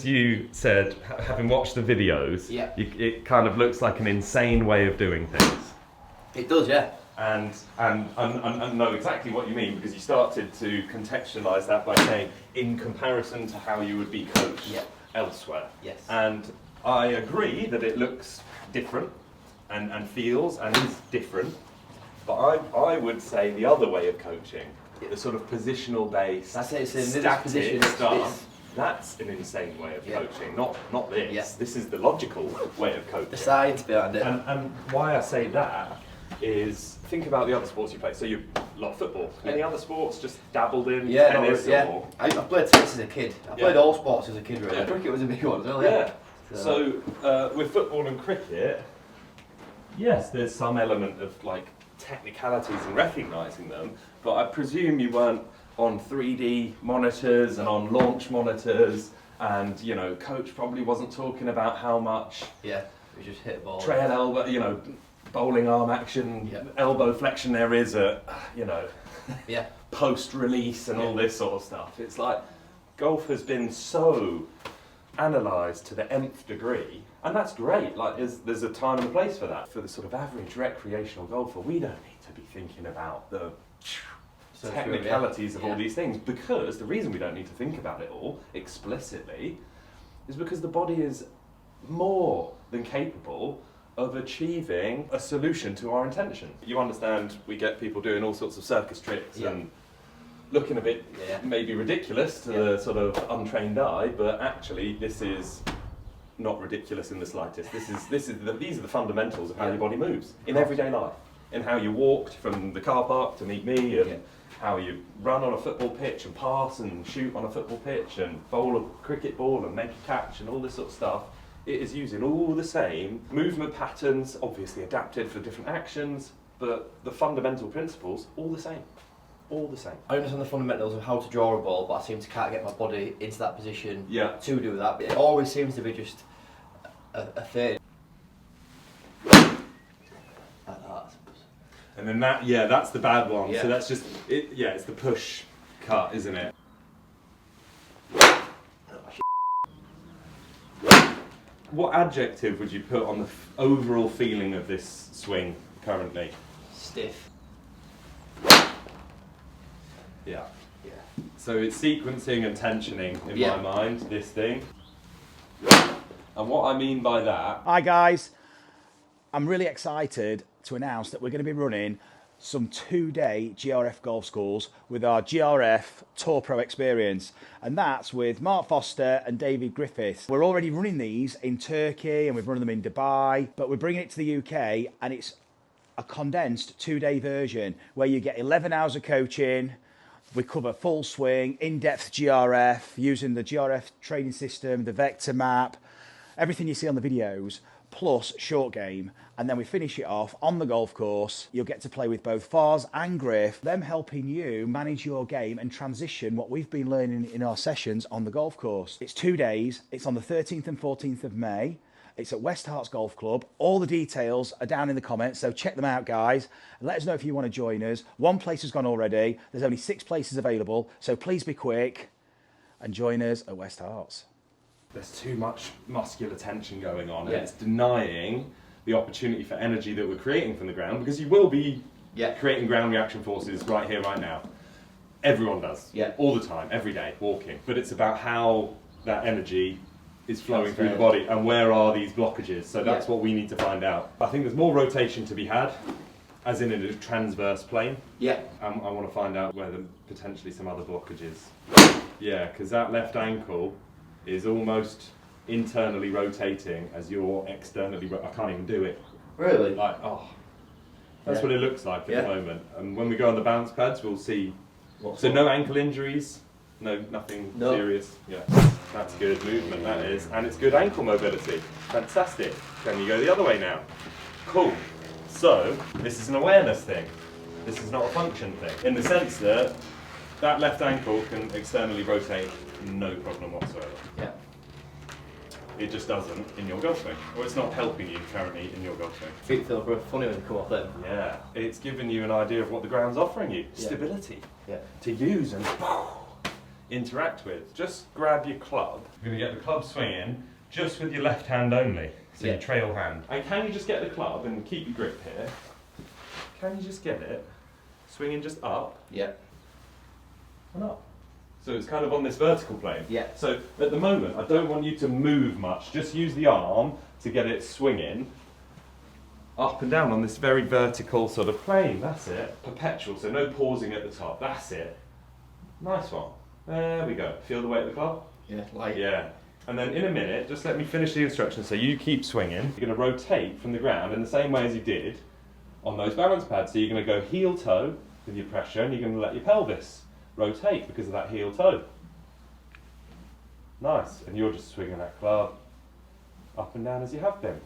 You said, having watched the videos, yeah, it kind of looks like an insane way of doing things. It does, yeah. And know exactly what you mean, because you started to contextualise that by saying, in comparison to how you would be coached elsewhere. Yes. And I agree that it looks different and feels and is different, but I would say the other way of coaching, the sort of positional based, static stuff. That's an insane way of coaching, not this. Yeah. This is the logical way of coaching. The science behind it. And why I say that is, think about the other sports you play. So you love football. Any other sports just dabbled in? Tennis or... I played tennis as a kid. I played all sports as a kid, really. Yeah. Cricket was a big one as well, yeah. So with football and cricket, yes, there's some element of like technicalities and recognising them, but I presume you weren't on 3D monitors and on launch monitors, and you know, coach probably wasn't talking about how much we just hit a ball, trail elbow, you know, bowling arm action, elbow flexion there is a, you know, post release and all this sort of stuff. It's like golf has been so analysed to the nth degree, and that's great. Like there's a time and a place for that. For the sort of average recreational golfer, we don't need to be thinking about the technicalities of all these things, because the reason we don't need to think about it all explicitly is because the body is more than capable of achieving a solution to our intention. You understand, we get people doing all sorts of circus tricks and looking a bit maybe ridiculous to the sort of untrained eye, but actually this is not ridiculous in the slightest. These are the fundamentals of how your body moves in everyday life, in how you walked from the car park to meet me, and how you run on a football pitch and pass and shoot on a football pitch and bowl a cricket ball and make a catch and all this sort of stuff. It is using all the same movement patterns, obviously adapted for different actions, but the fundamental principles, all the same. All the same. I understand the fundamentals of how to draw a ball, but I seem to can't get my body into that position to do that. It always seems to be just a thing. And then that's the bad one. So that's just it. Yeah, it's the push cut, isn't it? What adjective would you put on the overall feeling of this swing currently? Stiff. Yeah. So it's sequencing and tensioning in my mind, this thing. And what I mean by that... Hi guys, I'm really excited to announce that we're going to be running some 2-day GRF golf schools with our GRF Tour Pro experience, and that's with Mark Foster and David Griffiths. We're already running these in Turkey and we've run them in Dubai, but we're bringing it to the UK, and it's a condensed 2-day version where you get 11 hours of coaching. We cover full swing, in-depth GRF, using the GRF training system, the vector map, everything you see on the videos, plus short game. And then we finish it off on the golf course. You'll get to play with both Foz and Griff, them helping you manage your game and transition what we've been learning in our sessions on the golf course. It's 2 days. It's on the 13th and 14th of May. It's at West Harts Golf Club. All the details are down in the comments, so check them out, guys. And let us know if you want to join us. One place has gone already. There's only 6 places available, so please be quick and join us at West Harts. There's too much muscular tension going on, and it's denying the opportunity for energy that we're creating from the ground, because you will be creating ground reaction forces right here, right now. Everyone does, all the time, every day, walking. But it's about how that energy is flowing through the body, and where are these blockages. So that's what we need to find out. I think there's more rotation to be had, as in a transverse plane. I want to find out where potentially some other blockages. Because that left ankle is almost internally rotating as you're externally. I can't even do it. Really? Like, that's what it looks like at the moment. And when we go on the bounce pads, we'll see. So no ankle injuries, nothing serious. That's good movement, that is, and it's good ankle mobility. Fantastic. Can you go the other way now? Cool. So this is an awareness thing. This is not a function thing, in the sense that that left ankle can externally rotate, no problem whatsoever. It just doesn't in your golf swing, or it's not helping you currently in your golf swing. Feet feel funny when you come off them. It's giving you an idea of what the ground's offering you. Stability. To use and interact with. Just grab your club. You're going to get the club swinging just with your left hand only, so your trail hand. And can you just get the club and keep your grip here? Can you just get it swinging just up? Yeah. And up. So it's kind of on this vertical plane. Yeah. So at the moment, I don't want you to move much. Just use the arm to get it swinging up and down on this very vertical sort of plane. That's it. Perpetual, so no pausing at the top. That's it. Nice one. There we go. Feel the weight of the club? Yeah, light. Yeah. And then in a minute, just let me finish the instructions. So you keep swinging. You're going to rotate from the ground in the same way as you did on those balance pads. So you're going to go heel toe with your pressure, and you're going to let your pelvis rotate because of that heel toe. Nice. And you're just swinging that club up and down as you have been.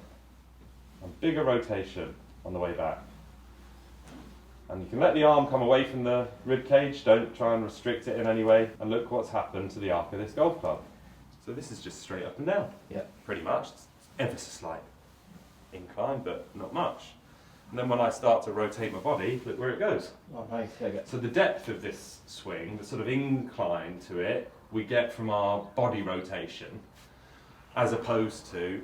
And bigger rotation on the way back. And you can let the arm come away from the rib cage. Don't try and restrict it in any way. And look what's happened to the arc of this golf club. So this is just straight up and down. Yeah. Pretty much. It's ever so slight incline, but not much. And then when I start to rotate my body, look where it goes. Oh, nice. Yeah, So the depth of this swing, the sort of incline to it, we get from our body rotation, as opposed to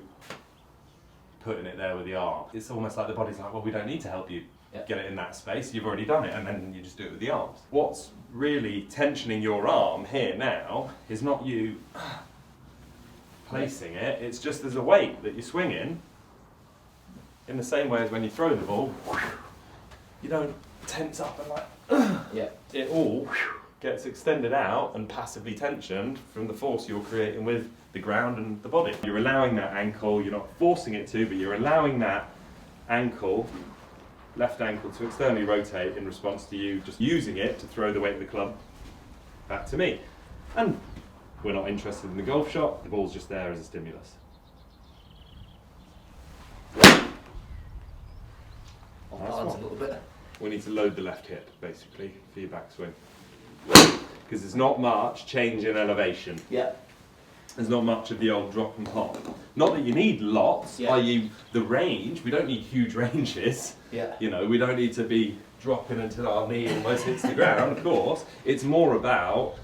putting it there with the arm. It's almost like the body's like, well, we don't need to help you get it in that space. You've already done it, and then you just do it with the arms. What's really tensioning your arm here now is not you placing it, it's just there's a weight that you're swinging. In the same way as when you throw the ball, you don't tense up and like, it all gets extended out and passively tensioned from the force you're creating with the ground and the body. You're allowing that ankle, you're not forcing it to, but you're allowing that ankle, left ankle, to externally rotate in response to you just using it to throw the weight of the club back to me. And we're not interested in the golf shot, the ball's just there as a stimulus. Balance a little bit. We need to load the left hip, basically, for your backswing. Because there's not much change in elevation. Yeah. There's not much of the old drop and pop. Not that you need lots, i.e. the range. We don't need huge ranges. Yeah. You know, we don't need to be dropping until our knee almost hits the ground, of course. It's more about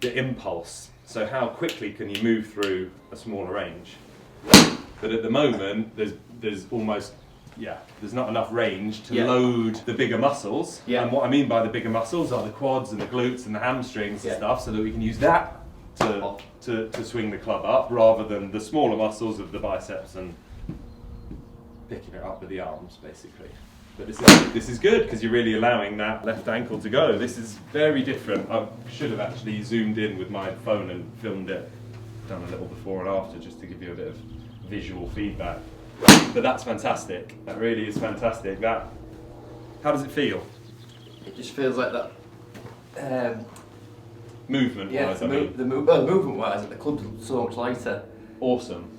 the impulse. So how quickly can you move through a smaller range? But at the moment, there's almost... there's not enough range to load the bigger muscles. And what I mean by the bigger muscles are the quads and the glutes and the hamstrings and stuff, so that we can use that to swing the club up rather than the smaller muscles of the biceps and picking it up with the arms, basically. But this is good because you're really allowing that left ankle to go. This is very different. I should have actually zoomed in with my phone and filmed it, done a little before and after just to give you a bit of visual feedback. But that's fantastic. That really is fantastic. How does it feel? It just feels like that. Movement-wise, movement-wise, the club's so much lighter. Awesome.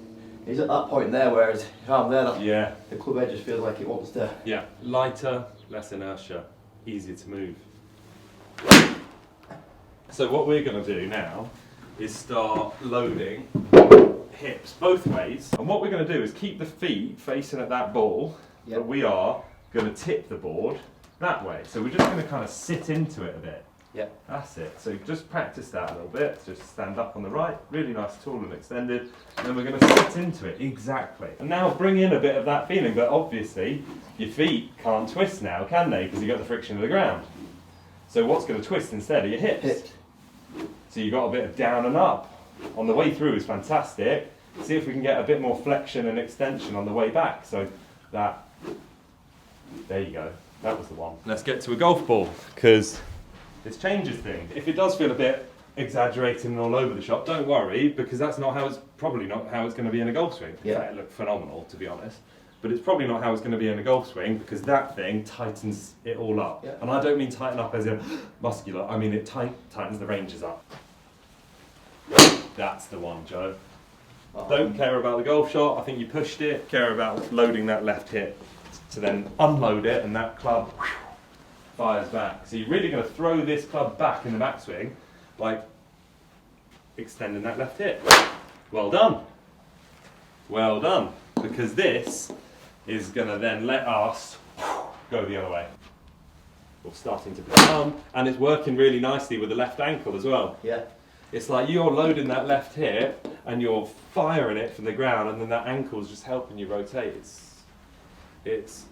He's at that point there, whereas if I'm there, the club head just feels like it wants to. Yeah, lighter, less inertia, easier to move. So what we're going to do now is start loading hips both ways, and what we're going to do is keep the feet facing at that ball, but we are going to tip the board that way. So we're just going to kind of sit into it a bit. Yeah. That's it. So just practice that a little bit. Just stand up on the right, really nice, tall and extended. And then we're going to sit into it, exactly. And now bring in a bit of that feeling, but obviously your feet can't twist now, can they? Because you've got the friction of the ground. So what's going to twist instead are your hips. So you've got a bit of down and up. On the way through is fantastic. See if we can get a bit more flexion and extension on the way back. So there you go. That was the one. Let's get to a golf ball, because this changes things. If it does feel a bit exaggerated and all over the shop, don't worry, because that's probably not how it's going to be in a golf swing. In fact, it looked phenomenal, to be honest. But it's probably not how it's going to be in a golf swing, because that thing tightens it all up. Yeah. And I don't mean tighten up as in muscular, I mean it tightens the ranges up. That's the one, Joe. Don't care about the golf shot, I think you pushed it. Care about loading that left hip to then unload it, and that club fires back. So you're really going to throw this club back in the backswing, like extending that left hip. Well done. Well done. Because this is going to then let us go the other way. We're starting to become, and it's working really nicely with the left ankle as well. Yeah. It's like you're loading that left hip and you're firing it from the ground, and then that ankle's just helping you rotate. It's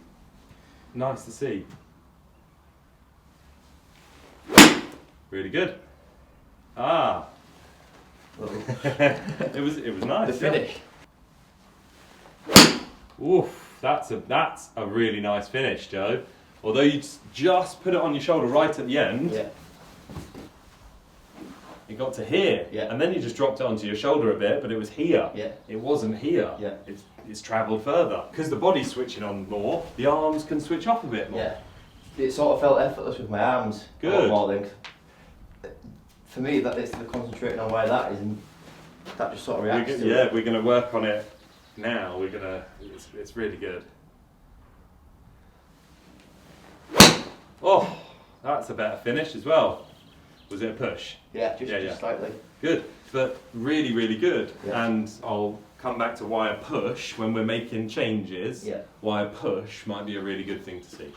nice to see. Really good. Ah. it was nice. The finish. Oof, that's a really nice finish, Joe. Although you just put it on your shoulder right at the end. Yeah. It got to here, yeah. And then you just dropped it onto your shoulder a bit, but it was here. Yeah. It wasn't here. Yeah. It's travelled further. Because the body's switching on more, the arms can switch off a bit more. Yeah. It sort of felt effortless with my arms. Good. More than, for me, that is the concentrating on where that is, and that just sort of reacts to it. We're going to work on it now. It's really good. Oh, that's a better finish as well. Was it a push? Yeah, just slightly. Good, but really, really good. Yeah. And I'll come back to why a push, when we're making changes, why a push might be a really good thing to see.